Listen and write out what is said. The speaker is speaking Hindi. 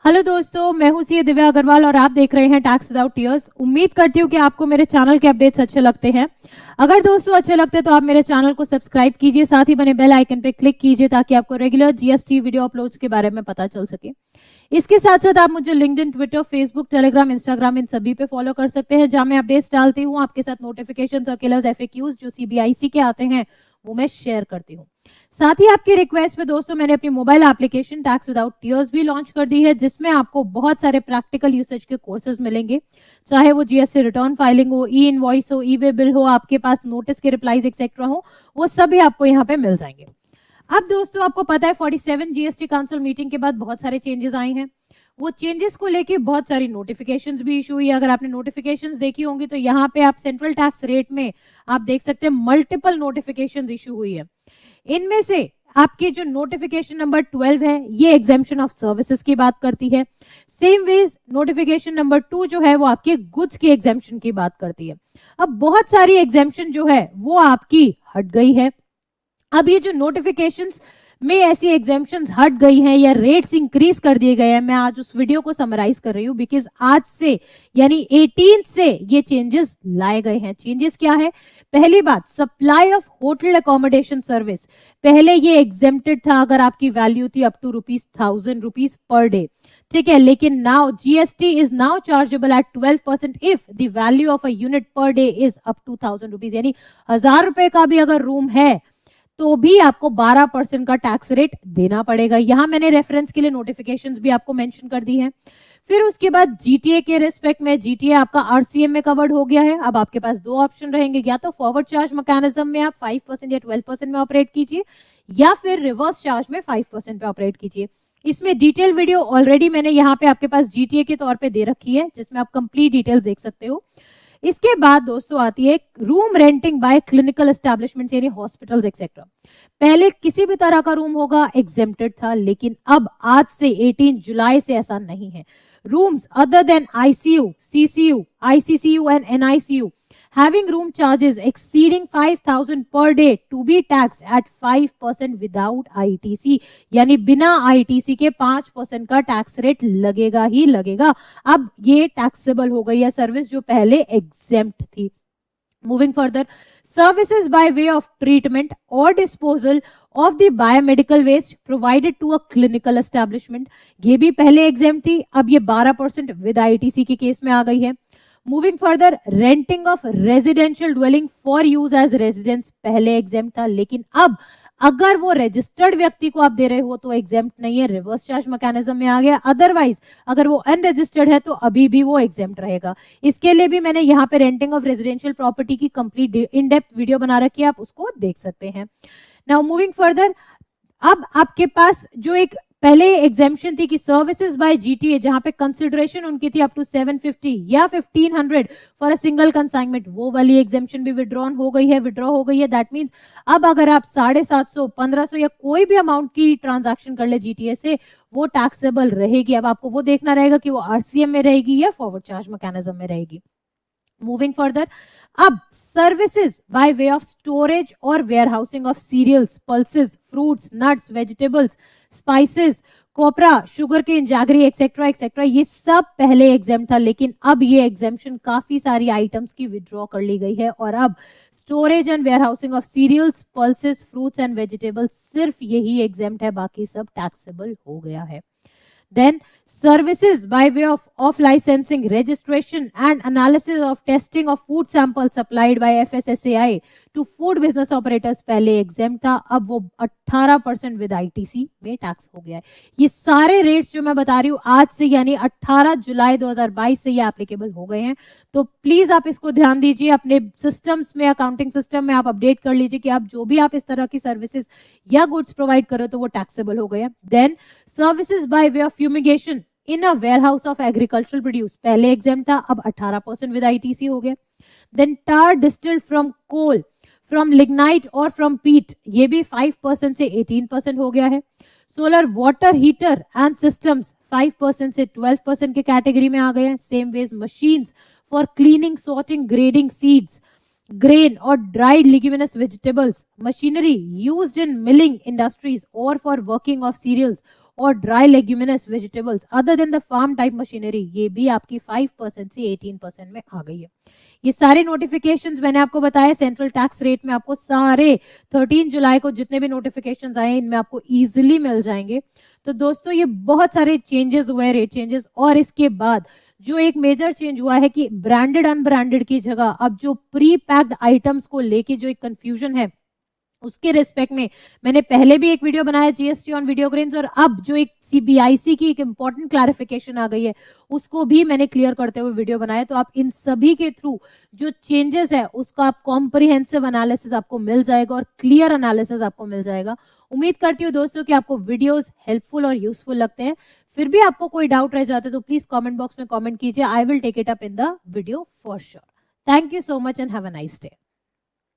हेलो दोस्तों, मैं हूं सी दिव्या अग्रवाल और आप देख रहे हैं टैक्स विदाउट टीयर्स। उम्मीद करती हूं कि आपको मेरे चैनल के अपडेट्स अच्छे लगते हैं। अगर दोस्तों अच्छे लगते हैं तो आप मेरे चैनल को सब्सक्राइब कीजिए, साथ ही बने बेल आइकन पे क्लिक कीजिए ताकि आपको रेगुलर जीएसटी वीडियो अपलोड्स के बारे में पता चल सके। इसके साथ साथ आप मुझे LinkedIn, Twitter, Facebook, Telegram, Instagram इन सभी पे फॉलो कर सकते हैं, जहां मैं अपडेट्स डालती हूँ। आपके साथ नोटिफिकेशन, सर्कुलर्स, एफएक्यूज जो सीबीआईसी के आते हैं वो मैं शेयर करती हूँ। साथ ही आपकी रिक्वेस्ट पे दोस्तों मैंने अपनी mobile application tax without tears भी लॉन्च कर दी है, जिसमें आपको बहुत सारे प्रैक्टिकल यूसेज के कोर्सेज मिलेंगे, चाहे वो जीएसटी रिटर्न फाइलिंग हो, ई इनवॉइस हो, ई वे बिल हो, आपके पास नोटिस के रिप्लाईज एक्सेट्रा हो, वो सभी आपको यहाँ पे मिल जाएंगे। अब दोस्तों आपको पता है 47 जीएसटी काउंसिल मीटिंग के बाद बहुत सारे चेंजेस आए हैं। वो चेंजेस को लेके बहुत सारी नोटिफिकेशंस भी इशू हुई है। अगर आपने नोटिफिकेशंस देखी होंगी तो यहाँ पे आप सेंट्रल टैक्स रेट में आप देख सकते हैं मल्टीपल नोटिफिकेशंस इशू हुई है। इनमें से आपकी जो नोटिफिकेशन नंबर 12 है ये एग्जेम्पशन ऑफ सर्विसेज की बात करती है। सेम वेज नोटिफिकेशन नंबर 2 जो है वो आपके गुड्स की एग्जेम्पशन की बात करती है। अब बहुत सारी एग्जेम्पशन जो है वो आपकी हट गई है। अब ये जो नोटिफिकेशंस में ऐसी एग्जेम्पशंस हट गई हैं या रेट्स इंक्रीज कर दिए गए हैं, मैं आज उस वीडियो को समराइज कर रही हूं बिकॉज आज से यानी 18 से ये चेंजेस लाए गए हैं। चेंजेस क्या है? पहली बात, supply of hotel accommodation service. पहले ये एग्जेम्प्टेड था अगर आपकी वैल्यू थी अप टू ₹1000 पर डे, ठीक है, लेकिन now GST is now chargeable at 12% if the value of a unit per day is up to ₹1000, यानी ₹1000 का भी अगर रूम है तो भी आपको 12% का टैक्स रेट देना पड़ेगा। यहां मैंने रेफरेंस के लिए नोटिफिकेशंस भी आपको मेंशन कर दी है। फिर उसके बाद जीटीए के रिस्पेक्ट में, जीटीए आपका आरसीएम में कवर्ड हो गया है। अब आपके पास दो ऑप्शन रहेंगे, या तो फॉरवर्ड चार्ज मैकेनिज्म में आप 5% या 12% में ऑपरेट कीजिए, या फिर रिवर्स चार्ज में 5% पे ऑपरेट कीजिए। इसमें डिटेल वीडियो ऑलरेडी मैंने यहाँ पे आपके पास जीटीए के तौर पे दे रखी है, जिसमें आप कंप्लीट डिटेल्स देख सकते हो। इसके बाद दोस्तों आती है room renting by clinical establishments यानी हॉस्पिटल्स एक्सेट्रा। पहले किसी भी तरह का रूम होगा एग्जेम्प्टेड था, लेकिन अब आज से 18 जुलाई से ऐसा नहीं है। Rooms other than ICU, CCU, ICCU and NICU having room charges exceeding 5000 per day to be taxed at 5% without ITC, यानी बिना ITC के 5% का टैक्स रेट लगेगा ही लगेगा। अब ये टैक्सेबल हो गई है सर्विस जो पहले एग्जेम्प्ट थी। Moving further, services by way of treatment or disposal of the biomedical waste provided to a clinical establishment, ये भी पहले एग्जेम्प्ट थी, अब ये 12% विद ITC के केस में आ गई है। Moving further, renting of residential dwelling for use as residence, पहले एग्जेम्प्ट था, लेकिन अब अगर वो रजिस्टर्ड व्यक्ति को आप दे रहे हो तो एग्जेम्प्ट नहीं है, रिवर्स चार्ज मैकेनिज्म में आ गया। अदरवाइज अगर वो अनरजिस्टर्ड है तो अभी भी वो एग्जेम्प्ट रहेगा। इसके लिए भी मैंने यहाँ पे रेंटिंग ऑफ रेजिडेंशियल प्रॉपर्टी की कंप्लीट इन डेप्थ वीडियो बना रखी है, आप उसको देख सकते हैं। नाउ मूविंग फर्दर, अब आपके पास जो एक पहले एग्जेम्पशन थी कि सर्विसेज बाय जीटीए, जहां पे कंसिडरेशन उनकी थी अप टू 750 या 1500 फॉर अ सिंगल कंसाइनमेंट, वो वाली एग्जेम्पशन भी विड्रॉ हो गई है। दैट मींस अब अगर आप 750, 1500 या कोई भी अमाउंट की ट्रांजैक्शन कर ले जीटीए से, वो टैक्सेबल रहेगी। अब आपको वो देखना रहेगा कि वो आरसीएम में रहेगी या फॉरवर्ड चार्ज मैकेनिज्म में रहेगी। मूविंग फर्दर, अब services by way of storage और warehousing of cereals, pulses, fruits, nuts, vegetables, spices, copra, sugar cane, jaggery etcetera etcetera, ये सब पहले एग्जेम्प्ट था, लेकिन अब ये एग्जेम्पशन काफी सारी आइटम्स की विड्रॉ कर ली गई है और अब storage and warehousing of cereals, pulses, fruits and vegetables सिर्फ यही एग्जेम्प्ट है, बाकी सब टैक्सेबल हो गया है। Then services by way of licensing, registration and analysis of testing of food samples supplied by FSSAI to food business operators पहले exempt था, अब वो 18% विद ITC में टैक्स हो गया है। ये सारे रेट्स जो मैं बता रही हूँ आज से यानी 18 जुलाई 2022 से ये एप्लीकेबल हो गए हैं। तो प्लीज आप इसको ध्यान दीजिए, अपने सिस्टम्स में, अकाउंटिंग सिस्टम में आप अपडेट कर लीजिए कि आप जो भी आप इस तरह की सर्विसेज या गुड्स प्रोवाइड करो तो वो टैक्सेबल हो गए हैं। Then services by way of fumigation in a warehouse of agricultural produce, पहले एग्जेम्प्ट था, अब 18% विद आईटीसी हो गया। Then tar distilled from coal, from lignite और फ्रॉम पीट, ये भी 5% से 18% हो गया है। Solar water heater and systems 5% से 12% के कैटेगरी में आ गए हैं। Same way machines for cleaning, sorting, grading seeds, grain or dried leguminous vegetables, machinery used in milling industries or for working of cereals और dry leguminous vegetables other than the farm type machinery, ये भी आपकी 5% से 18% में आ गई है। ये सारे नोटिफिकेशंस मैंने आपको बताया सेंट्रल टैक्स रेट में आपको सारे 13 जुलाई को जितने भी नोटिफिकेशंस आए इनमें आपको इजीली मिल जाएंगे। तो दोस्तों ये बहुत सारे चेंजेस हुए, रेट चेंजेस, और इसके बाद जो एक मेजर चेंज हुआ है कि ब्रांडेड अनब्रांडेड की जगह अब जो प्री पैक्ड आइटम्स को लेके जो एक कंफ्यूजन है उसके रिस्पेक्ट में मैंने पहले भी एक वीडियो बनाया जीएसटी ऑन वीडियो ग्रेन्स, और अब जो एक सीबीआईसी की एक इंपॉर्टेंट क्लैरिफिकेशन आ गई है उसको भी मैंने क्लियर करते हुए वीडियो बनाया। तो आप इन सभी के थ्रू जो चेंजेस है उसका आप कॉम्प्रिहेंसिव एनालिसिस आपको मिल जाएगा और क्लियर एनालिसिस आपको मिल जाएगा। उम्मीद करती हूँ दोस्तों कि आपको वीडियोस हेल्पफुल और यूजफुल लगते हैं। फिर भी आपको कोई डाउट रह जाते तो प्लीज कमेंट बॉक्स में कमेंट कीजिए, I will take it up in the video for sure. Thank you so much and have a nice day.